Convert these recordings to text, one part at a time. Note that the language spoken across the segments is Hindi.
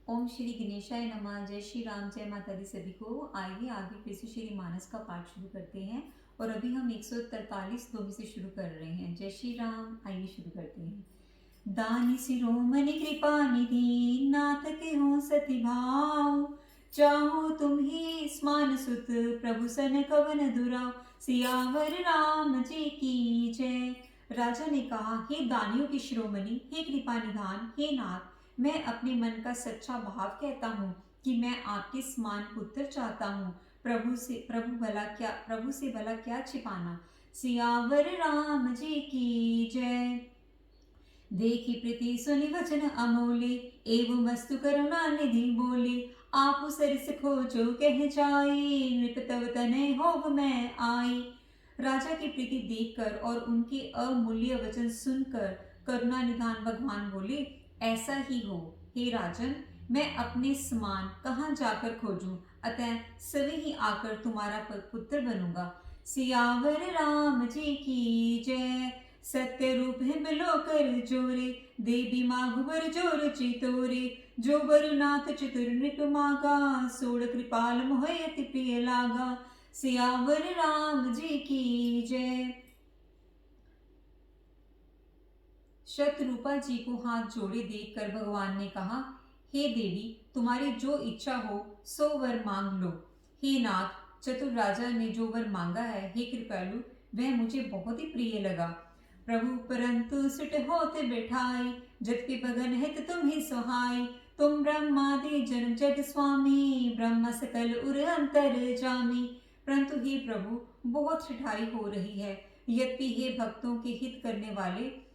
ओम श्री गणेशाय नमः। जय श्री राम, जय माता दी सभी को। आइए आगे फिर से श्री मानस का पाठ शुरू करते हैं और अभी हम 143 श्लोक से शुरू कर रहे हैं। जय श्री राम। आइए शुरू करते हैं। दानी शिरोमणि कृपा निधि, नाथ के हो सति भाव, चाहो तुम ही स्मान सुत, प्रभु सन कवन दुराव। सियावर राम जी की जय। राजा ने कहा, हे दानियों के शिरोमणि, हे कृपा निधान, हे नाथ, मैं अपने मन का सच्चा भाव कहता हूँ कि मैं आपके समान पुत्र चाहता हूँ। प्रभु से भला क्या छिपाना। सियावर राम जी की जय। देखी प्रीति सुनि वचन अमोले, एवं मस्तु करुणा निधि बोले। आप सरिस खोजो कह जाई, नृप तव तनय होव मैं आई। राजा की प्रीति देखकर और उनके अमूल्य वचन सुनकर करुणा निधान भगवान बोले, ऐसा ही हो हे राजन। मैं अपने समान कहाँ जाकर खोजूं, अतः सभी ही आकर तुम्हारा पुत्र बनूंगा। सियावर राम जी की जय। सत्य रूप है बिलो कर जोरे, देवी माघुबर जोर चितोरे। जो बरुनाथ चतुर नृप मागा, सोड़ कृपाल मोह अति प्रिय लागा। सियावर राम जी की जय। शतरूपा जी को हाथ जोड़े देखकर भगवान ने कहा, हे देवी, तुम्हारी जो इच्छा हो सो वर मांग लो। हे नाथ, चतुर राजा ने जो वर मांगा है, हे कृपालु, वह मुझे बहुत ही प्रिय लगा। प्रभु परंतु सुट होते बैठाई, जत के भगन हित तुम ही सहाय। तुम ब्रह्मादि जन्म जग स्वामी, ब्रह्म सकल उर अंतर जामी। परंतु हे प्रभु, बहुत ठिठाई हो रही है। यद्यपि हे भक्तों के हित करने वाले,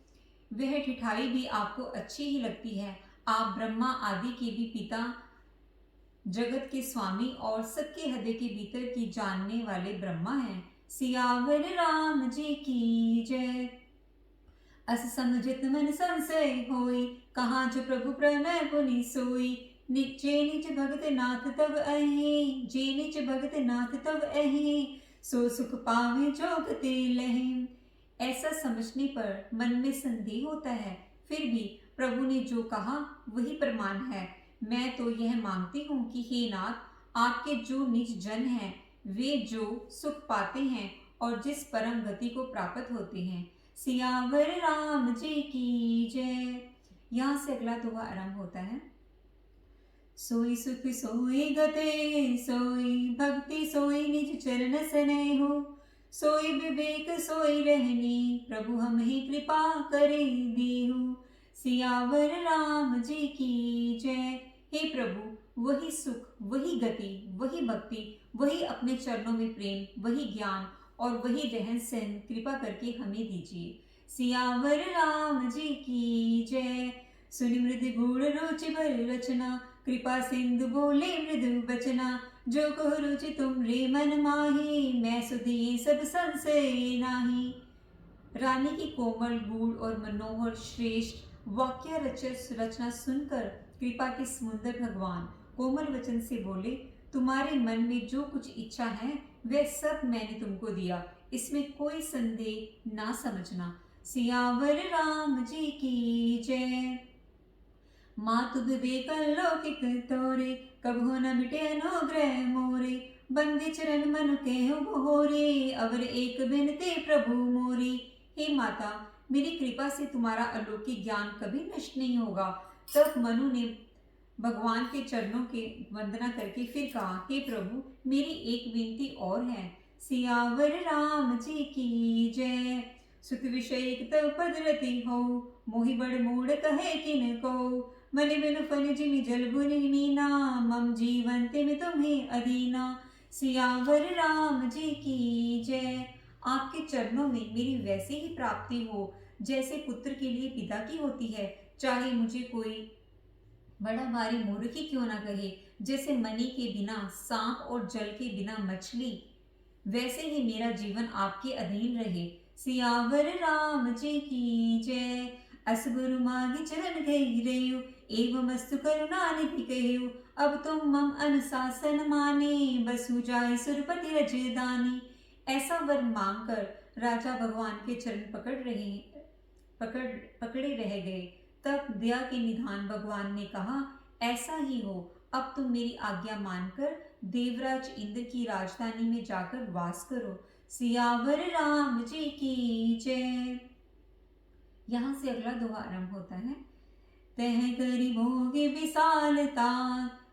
वह ठिठाई भी आपको अच्छी ही लगती है। आप ब्रह्मा आदि के भी पिता, जगत के स्वामी और सबके हृदय के भीतर की जानने वाले ब्रह्मा हैं। सियावर राम जी की जय। अस समझित मन संशय होई, कहाँ जो प्रभु प्रणय पुनि सोई। जे निज भगत नाथ तब अहि, जे निज भगत नाथ तब अहि, सो सुख पावे जो गति लहि। ऐसा समझने पर मन में संदेह होता है, फिर भी प्रभु ने जो कहा वही प्रमाण है। मैं तो यह मांगती हूँ कि हे नाथ, आपके जो निज जन हैं, वे जो सुख पाते हैं और जिस परम गति को प्राप्त होते हैं। सियावर राम जी की जय। यहाँ से अगला दोहा आरंभ होता है। सोई सुख सोई गते, सोई भक्ति सोई निज चरण स्नेह हो। सोई विवेक सोई रहनी, प्रभु हम ही कृपा करे दीहु। सियावर राम जी की जय। हे प्रभु, वही सुख, वही गति, वही भक्ति, वही अपने चरणों में प्रेम, वही ज्ञान और वही रहन सहन कृपा करके हमें दीजिए। सियावर राम जी की जय। सुनि मृदु गुण रुचि भर रचना, कृपा सिंधु बोले मृदु बचना। जो कहो रुचि तुम रे मन माही, मैं सुधिए सब संशय नाही। रानी की कोमल गूढ़ और मनोहर श्रेष्ठ वाक्य रचना सुनकर कृपा के समुद्र भगवान कोमल वचन से बोले, तुम्हारे मन में जो कुछ इच्छा है वह सब मैंने तुमको दिया, इसमें कोई संदेह ना समझना। सियावर राम जी की जय। मातु विवेक लौकिक तोरे, कभो न मिटे अनुग्रह मोरे। बंदी चरण मनु केहु बहोरे, अवर एक बिनते प्रभु मोरी। हे माता, मेरी कृपा से तुम्हारा अलौकिक ज्ञान कभी नष्ट नहीं होगा। तब मनु ने भगवान के चरणों के वंदना करके फिर कहा, हे प्रभु, मेरी एक विनती और है। सियावर राम जी की जय। सुत विषय तव पद रति हो, मोहि बड़ मूड कहे किन को। मनि बिनु फनि जिमि जल बुनि मीना, मम जीवन तिमि तुम्हें अधीना। सियावर राम जी की जय। आपके चरणों में मेरी वैसे ही प्राप्ति हो जैसे पुत्र के लिए पिता की होती है, चाहे मुझे कोई बड़ा भारी मूर्ख ही क्यों ना कहे। जैसे मणि के बिना सांप और जल के बिना मछली, वैसे ही मेरा जीवन आपके अधीन रहे। सियावर राम जी की जय। अस गुरु मागी चरण गई रेयु, एवं मस्तु करुणा निधि कहु। अब तुम मम अनुशासन माने, बसु जाय सुरपति रजदानी। ऐसा वर मांगकर राजा भगवान के चरण पकड़े रह गए। तब दया के निधान भगवान ने कहा, ऐसा ही हो। अब तुम मेरी आज्ञा मानकर देवराज इंद्र की राजधानी में जाकर वास करो। सियावर राम जी की जय। यहाँ से अगला दोहा आरंभ होता है। तह करी भोगे विशालता,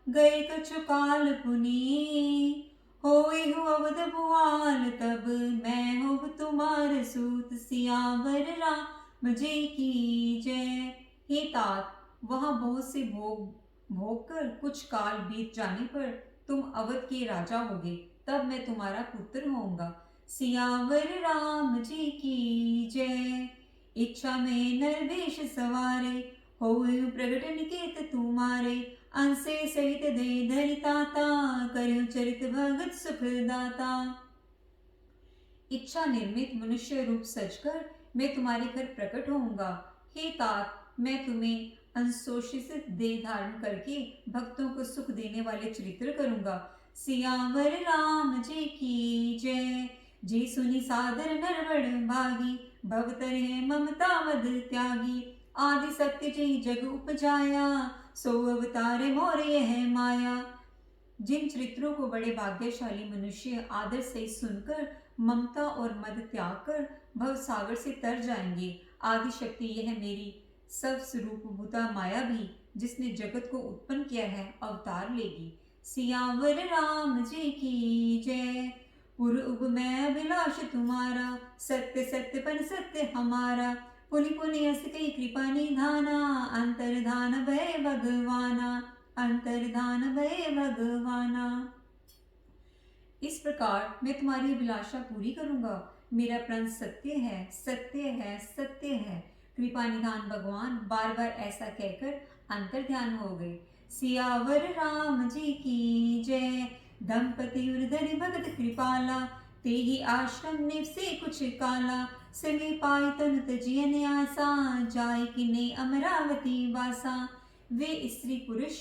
गए कछु काल पुनी, होए हो अवध भुआल तब, मैं हो तुम्हार सूत। सियावर राम जी की जय। हे तात, वहाँ बहुत से भोग कर कुछ काल बीत जाने पर तुम अवध के राजा होगे, तब मैं तुम्हारा पुत्र होऊंगा। सियावर राम जी की जय। इच्छा में नरवेश सवारे, होए प्रगट निकेत तुम्हारे, अंसे सहित दे धरि ताता, करो चरित भगत सुख दाता। इच्छा निर्मित मनुष्य रूप सजकर मैं तुम्हारे घर प्रकट होऊंगा। हे तात, मैं तुम्हें अंशोषित देह धारण करके भक्तों को सुख देने वाले चरित्र करूंगा। सियावर राम जी की जय। जे सुनी सादर नरवड़ भागी, भव तरह ममता मद त्यागी, आदि सत्य जय जग उपजाया, सो अवतार मोर यह माया। जिन चरित्रों को बड़े भाग्यशाली मनुष्य आदर से सुनकर ममता और मद त्याग कर भव सागर से तर जाएंगे, आदि शक्ति यह मेरी सब स्वरूप भूता माया भी, जिसने जगत को उत्पन्न किया है, अवतार लेगी। सियावर राम जी की जय। पुर उब मैं अभिलाष तुम्हारा, सत्य सत्य पर सत्य हमारा, पुनि पुनि अस कई कृपा निधाना, अंतर्धान भय भगवाना, अंतर्धान भय भगवाना। इस प्रकार मैं तुम्हारी अभिलाषा पूरी करूंगा। मेरा प्रण सत्य है, सत्य है, सत्य है। कृपा निधान भगवान बार बार ऐसा कहकर अंतर ध्यान हो गए। सियावर राम जी की जय। दंपति उर्धरि भगत कृपाला, ते ही आश्रम निवसे कुछ काला, समे पाई तनु तजियन आसा, जाय किने अमरावती वासा। वे स्त्री पुरुष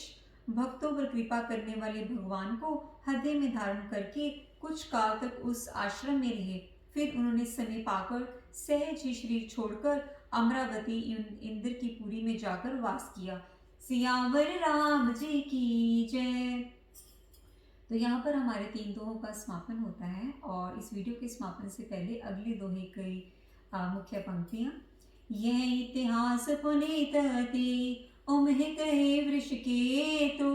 भक्तों पर कृपा करने वाले भगवान को हृदय में धारण करके कुछ काल तक उस आश्रम में रहे। फिर उन्होंने समय पाकर सहज ही शरीर छोड़कर अमरावती इंद्र की पुरी में जाकर वास किया। सियावर राम जी की जय। तो यहाँ पर हमारे 3 दोहों का समापन होता है और इस वीडियो के समापन से पहले अगले दोहे की मुख्य पंक्तियाँ। यह इतिहास पुनीत अति, उमह कहे वृष केतु,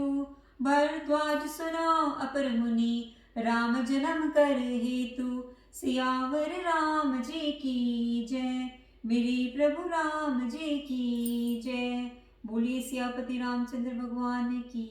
भरद्वाज सुनो अपर मुनि, राम जन्म कर हेतु। सियावर राम जी की जय। मेरे प्रभु राम जी की जय। बोलिए सियापति रामचंद्र भगवान की